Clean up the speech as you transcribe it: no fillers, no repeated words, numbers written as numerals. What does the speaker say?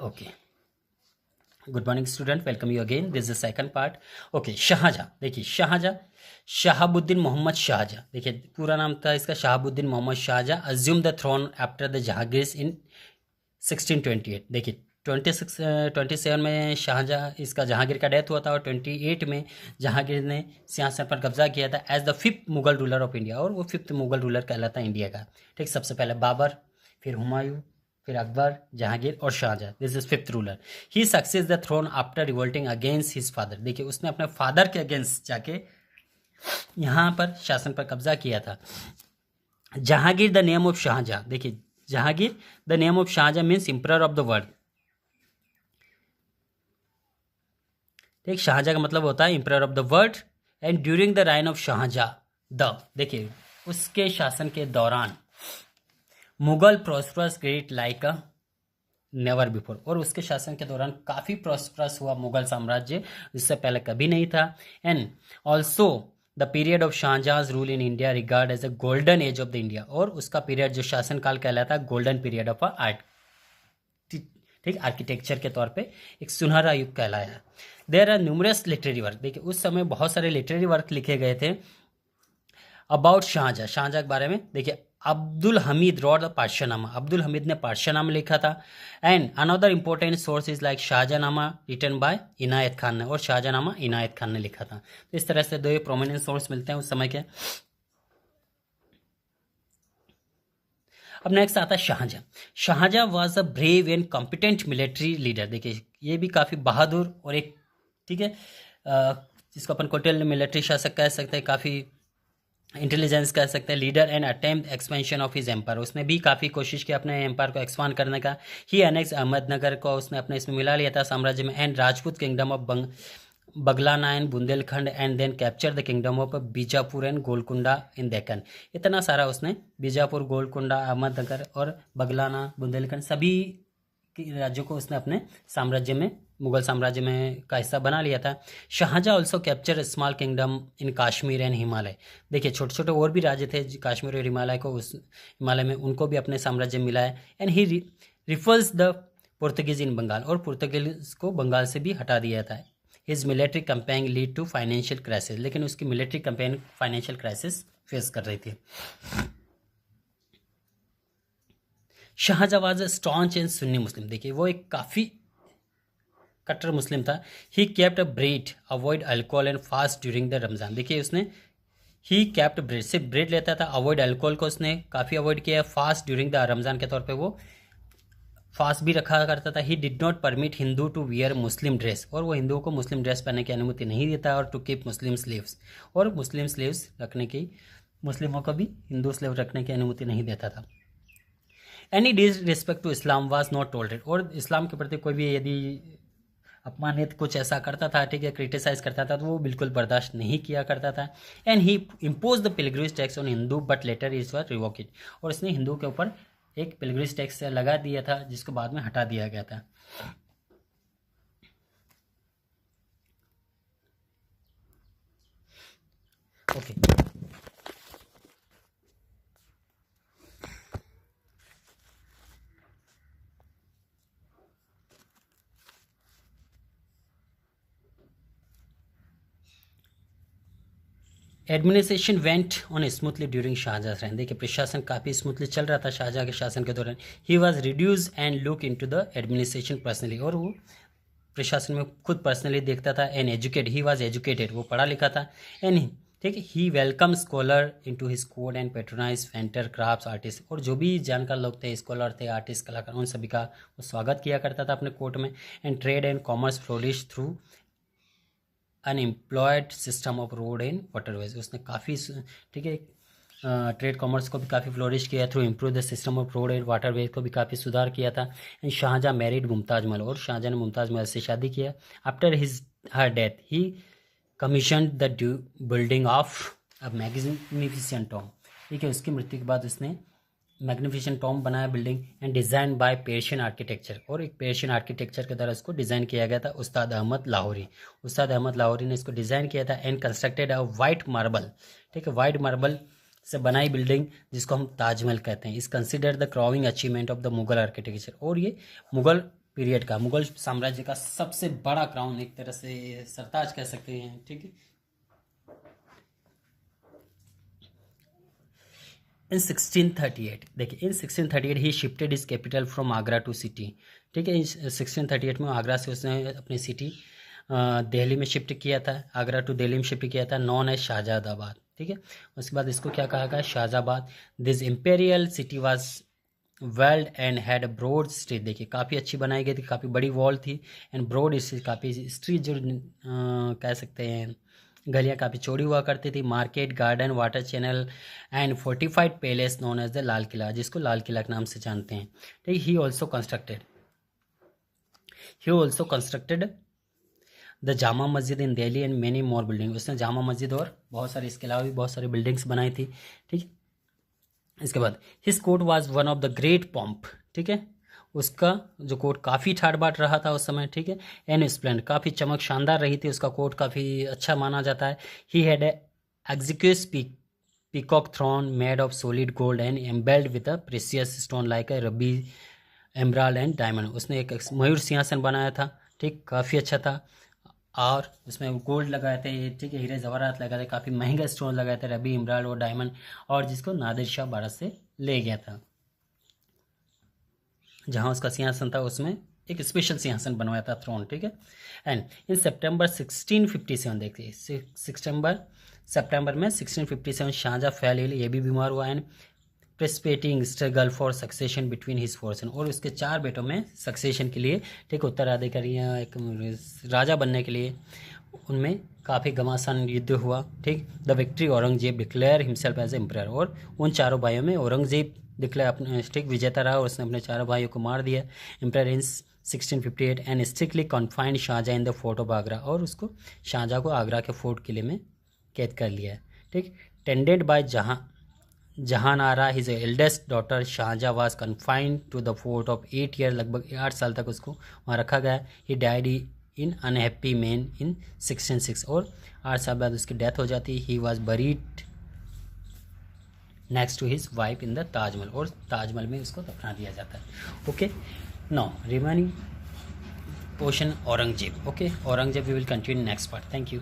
Okay, good morning student, welcome you again. This is second part. Okay, Shah Jahan. देखिए शाहजहाँ, शहाबुद्दीन मोहम्मद शाहजहाँ। देखिए पूरा नाम था इसका Shahabuddin Mohammad Shahjahan. Assume the throne after the Jahangir in 1628। देखिए 27 में शाहजहाँ इसका जहांगीर का डेथ हुआ था और 28 में जहांगीर ने सिंहासन पर कब्जा किया था as the fifth Mughal ruler of India. और वो फिफ्थ मुगल रूलर कहलाता है इंडिया का। ठीक, सबसे पहले बाबर, फिर हुमायूं, फिर अकबर, जहांगीर और Shah Jahan. This is fifth ruler. He success the throne after revolting against his father. देखिए उसने अपने फादर के अगेंस्ट जाके यहाँ पर शासन पर कब्जा किया था। Jahangir the name of Shahjahan. देखिए Jahangir the name of Shahjahan means emperor of the world. ठीक, शाहजहाँ का मतलब होता है emperor of the world. And during the reign of Shahjahan the, देखिए उसके शासन के दौरान Mughal prosperous great like a never before. और उसके शासन के दौरान काफ़ी प्रॉस्परस हुआ मुगल साम्राज्य, इससे पहले कभी नहीं था। And also the period of Shah Jahan rule in India regard as a golden age of the India. और उसका पीरियड जो शासन काल कहलाता है गोल्डन पीरियड ऑफ आर्ट, ठीक, आर्किटेक्चर के तौर पे एक सुनहरा युग कहलाया। There are numerous literary work. देखिए उस समय बहुत सारे लिटरेरी वर्क लिखे गए थे अबाउट शाहजहाँ, शाहजहाँ के बारे में। देखिए अब्दुल हमीद रॉट द पातशाहनामा, अब्दुल हमीद ने पातशाहनामा लिखा था। And another important source is like Shahjahannama written by Inayat Khan ने, और शाहजहाँनामा इनायत खान ने लिखा था। तो इस तरह से दो प्रोमिनेंट सोर्स मिलते हैं उस समय के। अब नेक्स्ट आता है Shah Jahan. Shah Jahan was a brave and competent military leader. देखिए ये भी काफ़ी बहादुर और एक, ठीक है, जिसको अपन कोटेल मिलिट्री शासक कह सकते हैं, काफ़ी इंटेलिजेंस कह सकते हैं, leader and attempt expansion of his empire. उसने भी काफ़ी कोशिश की अपने एम्पायर को एक्सपांड करने का। ही अनेक्स अहमदनगर को उसने अपने इसमें मिला लिया था साम्राज्य में। And Rajput kingdom of Baglana and Bundelkhand and then capture the kingdom of Bijapur and Golconda in Deccan. इतना सारा उसने बीजापुर, गोलकुंडा, अहमदनगर और बगलाना, बुंदेलखंड सभी राज्यों को उसने अपने साम्राज्य में, मुगल साम्राज्य में का हिस्सा बना लिया था। Shah Jahan also capture small kingdom in Kashmir and Himalaya. देखिए छोटे छोटे और भी राज्य थे कश्मीर और हिमालय को, उस हिमालय में उनको भी अपने साम्राज्य में मिला है। And he repels the Portuguese in Bengal, और पुर्तगीज को बंगाल से भी हटा दिया था। His military campaign lead to financial crisis, लेकिन उसकी military campaign financial crisis face कर रही थी। Shahjahan was a staunch and Sunni Muslim. देखिए वो एक काफ़ी कट्टर मुस्लिम था। He kept a bread, avoid alcohol and fast during the Ramzan. देखिए उसने ही केप्ट ब्रेड, सिर्फ ब्रेड लेता था, अवॉइड अल्कोहल को उसने काफ़ी अवॉइड किया। फास्ट ड्यूरिंग द रमज़ान के तौर पे वो फास्ट भी रखा करता था। He did not permit Hindu to wear Muslim dress, और वो हिंदुओं को मुस्लिम ड्रेस पहनने की अनुमति नहीं देता। और टू कीप मुस्लिम स्लीव्स, और मुस्लिम स्लीव्स रखने की, मुस्लिमों को भी हिंदू स्लीव रखने की अनुमति नहीं देता था। Any disrespect to Islam was not tolerate, और इस्लाम के प्रति कोई भी यदि अपमानित कुछ ऐसा करता था, ठीक है, क्रिटिसाइज करता था, तो वो बिल्कुल बर्दाश्त नहीं किया करता था। And he impose the pilgrimage tax on Hindu but later is were revoked, और इसने हिंदू के ऊपर एक पिलग्रिमेज टैक्स लगा दिया था जिसको बाद में हटा दिया गया था। Okay, administration went on smoothly during Shah Jahan reign. देखिए प्रशासन काफ़ी स्मूथली चल रहा था शाहजहाँ के शासन के दौरान। He was reduce and look in to the administration personally, और वो प्रशासन में खुद पर्सनली देखता था। And educate, he was educated, वो पढ़ा लिखा था। एंड ठीक, he welcome scholar in to his court and patronize painter, craft artist, और जो भी जानकार लोग थे, स्कॉलर थे, आर्टिस्ट, कलाकार, उन सभी का वो स्वागत किया करता था अपने कोर्ट में। And trade and commerce flourish through unemployed system of road and waterways. उसने काफ़ी, ठीक है, ट्रेड कॉमर्स को भी काफ़ी फ्लोरिश किया through improve the system of road and waterways को भी काफ़ी सुधार किया था। एंड शाहजहाँ मैरिड मुमताज़ महल, और शाहजहाँ ने मुमताज़ महल से शादी किया। After her death he commission the building of a magnificent Tom. ठीक है, उसकी मृत्यु के बाद उसने मैग्निफिसेंट टॉम बनाया building. And design by Persian architecture, और एक पर्शियन आर्किटेक्चर के द्वारा इसको डिज़ाइन किया गया था, उस्ताद अहमद लाहौरी। उस्ताद अहमद लाहौरी ने इसको डिज़ाइन किया था। And constructed a white marble, ठीक है, वाइट मार्बल से बनाई बिल्डिंग जिसको हम ताजमहल कहते हैं। इस consider the crowning achievement of the Mughal architecture, और ये मुगल पीरियड का, मुगल साम्राज्य का सबसे बड़ा क्राउन, एक तरह से सरताज कह सकते हैं, ठीक है। इन 1638 देखिए, in 1638 he shifted is capital from Agra to city, ठीक है। 1638 में आगरा से उसने अपनी सिटी दिल्ली में शिफ्ट किया था, आगरा टू दिल्ली में शिफ्ट किया था, नॉन एज शाहजहाबाद, ठीक है। उसके बाद इसको क्या कहा गया, Shahjahanabad. This imperial city was walled and had broad street, देखिए काफ़ी अच्छी बनाई गई थी, काफ़ी बड़ी वॉल थी, एंड ब्रॉड स्ट्रीट, काफ़ी स्ट्रीट जो कह सकते हैं गलियाँ काफ़ी चौड़ी हुआ करती थी, market, garden, water channel and fortified palace known as the Lal Qila, जिसको लाल किला के नाम से जानते हैं, ठीक। He also constructed the Jama Masjid in Delhi and many more building, उसने जामा मस्जिद और बहुत सारी, इसके अलावा भी बहुत सारी बिल्डिंग्स बनाई थी, ठीक। इसके बाद his court was one of the great pomp, ठीक है, उसका जो कोर्ट काफ़ी ठाट बाट रहा था उस समय, ठीक है। एंड स्प्लेंड, काफ़ी चमक शानदार रही थी, उसका कोर्ट काफ़ी अच्छा माना जाता है। He had a exquisite peacock throne made of solid gold and embellished with a precious stone like a ruby, emerald and diamond, उसने एक मयूर सिंहासन बनाया था, ठीक, काफ़ी अच्छा था, और उसमें गोल्ड लगाए थे, ठीक है, हीरे जवाहरात लगाए थे, काफ़ी महंगा स्टोन लगाए थे, रबी, इमराल्ड और डायमंड, और जिसको नादिर शाह भारत से ले गया था। जहाँ उसका सिंहासन था उसमें एक स्पेशल सिंहासन बनवाया था, थ्रोन, ठीक है। एंड इन सितंबर 1657 देखिए, सितंबर में 1657 शाहजहाँ फेल इल, ये भी बीमार हुआ, and precipitating struggle for succession between his four sons, और उसके 4 बेटों में सक्सेशन के लिए, ठीक, उत्तराधिकारी एक राजा बनने के लिए उनमें काफ़ी घमासान युद्ध हुआ, ठीक। The victory Aurangzeb declare himself as emperor, और उन 4 भाइयों में औरंगजेब डिक्लेयर अपने, ठीक, विजेता रहा, और उसने अपने 4 भाइयों को मार दिया, emperor in 1658, and strictly confined Shah Jahan in the fort of Agra, और उसको शाहजहाँ को आगरा के फोर्ट किले में कैद कर लिया, ठीक। Tended by Jahanara, his eldest daughter Shah Jahan was confined to the fort of 8 year, लगभग 8 साल तक उसको वहाँ रखा गया। He died in unhappy man in 1606, और 8 साल बाद उसकी डेथ हो जाती। He was buried next to his wife in the Taj Mahal, और ताजमहल में उसको दफना दिया जाता है। Okay, now remaining portion Aurangzeb, okay, Aurangzeb we will continue next part. Thank you.